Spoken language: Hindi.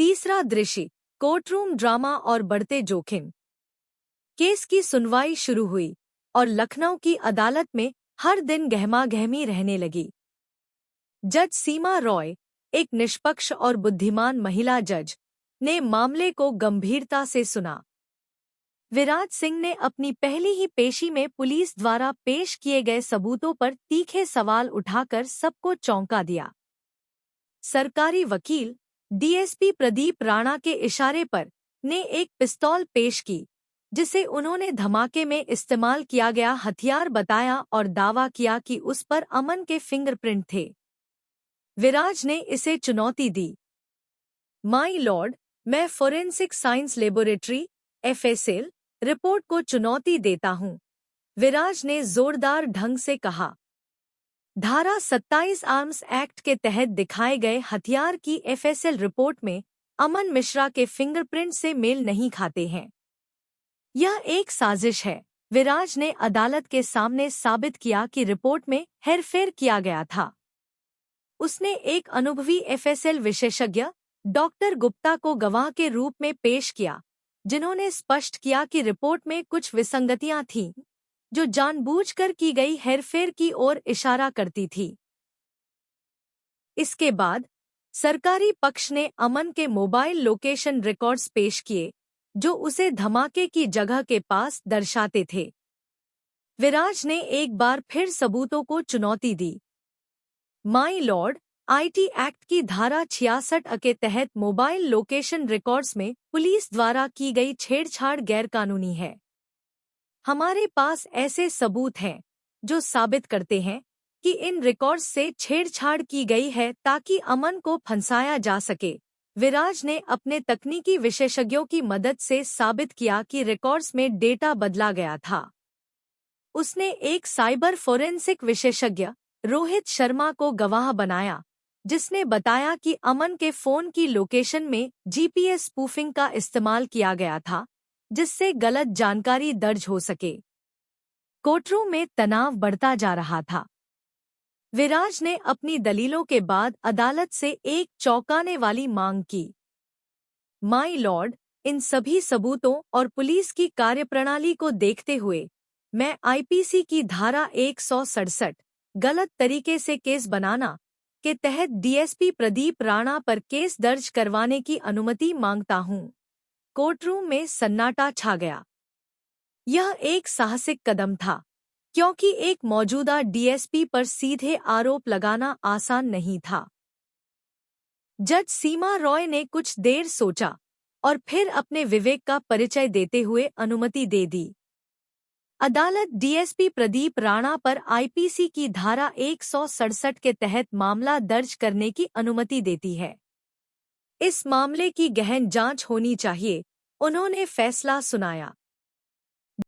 तीसरा दृश्य, कोर्टरूम ड्रामा और बढ़ते जोखिम। केस की सुनवाई शुरू हुई और लखनऊ की अदालत में हर दिन गहमागहमी रहने लगी। जज सीमा रॉय, एक निष्पक्ष और बुद्धिमान महिला जज, ने मामले को गंभीरता से सुना। विराज सिंह ने अपनी पहली ही पेशी में पुलिस द्वारा पेश किए गए सबूतों पर तीखे सवाल उठाकर सबको चौंका दिया। सरकारी वकील डीएसपी प्रदीप राणा के इशारे पर ने एक पिस्तौल पेश की, जिसे उन्होंने धमाके में इस्तेमाल किया गया हथियार बताया और दावा किया कि उस पर अमन के फिंगरप्रिंट थे। विराज ने इसे चुनौती दी। माय लॉर्ड, मैं forensic science laboratory FSL report को चुनौती देता हूं, विराज ने जोरदार ढंग से कहा। धारा 27 आर्म्स एक्ट के तहत दिखाए गए हथियार की एफएसएल रिपोर्ट में अमन मिश्रा के फिंगरप्रिंट से मेल नहीं खाते हैं। यह एक साजिश है, विराज ने अदालत के सामने साबित किया कि रिपोर्ट में हेरफेर किया गया था। उसने एक अनुभवी एफएसएल विशेषज्ञ डॉक्टर गुप्ता को गवाह के रूप में पेश किया, जिन्होंने स्पष्ट किया कि रिपोर्ट में कुछ विसंगतियां थीं, जो जानबूझकर की गई हेरफेर की ओर इशारा करती थी। इसके बाद सरकारी पक्ष ने अमन के मोबाइल लोकेशन रिकॉर्ड्स पेश किए, जो उसे धमाके की जगह के पास दर्शाते थे। विराज ने एक बार फिर सबूतों को चुनौती दी। माय लॉर्ड, आईटी एक्ट की धारा 66 के तहत मोबाइल लोकेशन रिकॉर्ड्स में पुलिस द्वारा की गई छेड़छाड़ गैरकानूनी है। हमारे पास ऐसे सबूत हैं जो साबित करते हैं कि इन रिकॉर्ड्स से छेड़छाड़ की गई है ताकि अमन को फंसाया जा सके। विराज ने अपने तकनीकी विशेषज्ञों की मदद से साबित किया कि रिकॉर्ड्स में डेटा बदला गया था। उसने एक साइबर फोरेंसिक विशेषज्ञ रोहित शर्मा को गवाह बनाया, जिसने बताया कि अमन के फोन की लोकेशन में जीपीएस स्पूफिंग का इस्तेमाल किया गया था, जिससे गलत जानकारी दर्ज हो सके। कोर्टरूम में तनाव बढ़ता जा रहा था। विराज ने अपनी दलीलों के बाद अदालत से एक चौंकाने वाली मांग की। माय लॉर्ड, इन सभी सबूतों और पुलिस की कार्यप्रणाली को देखते हुए मैं आईपीसी की धारा 167 गलत तरीके से केस बनाना के तहत डीएसपी प्रदीप राणा पर केस दर्ज करवाने की अनुमति मांगता हूं। कोर्टरूम में सन्नाटा छा गया। यह एक साहसिक कदम था, क्योंकि एक मौजूदा डीएसपी पर सीधे आरोप लगाना आसान नहीं था। जज सीमा रॉय ने कुछ देर सोचा और फिर अपने विवेक का परिचय देते हुए अनुमति दे दी। अदालत डीएसपी प्रदीप राणा पर आईपीसी की धारा 167 के तहत मामला दर्ज करने की अनुमति देती है। इस मामले की गहन जांच होनी चाहिए, उन्होंने फैसला सुनाया।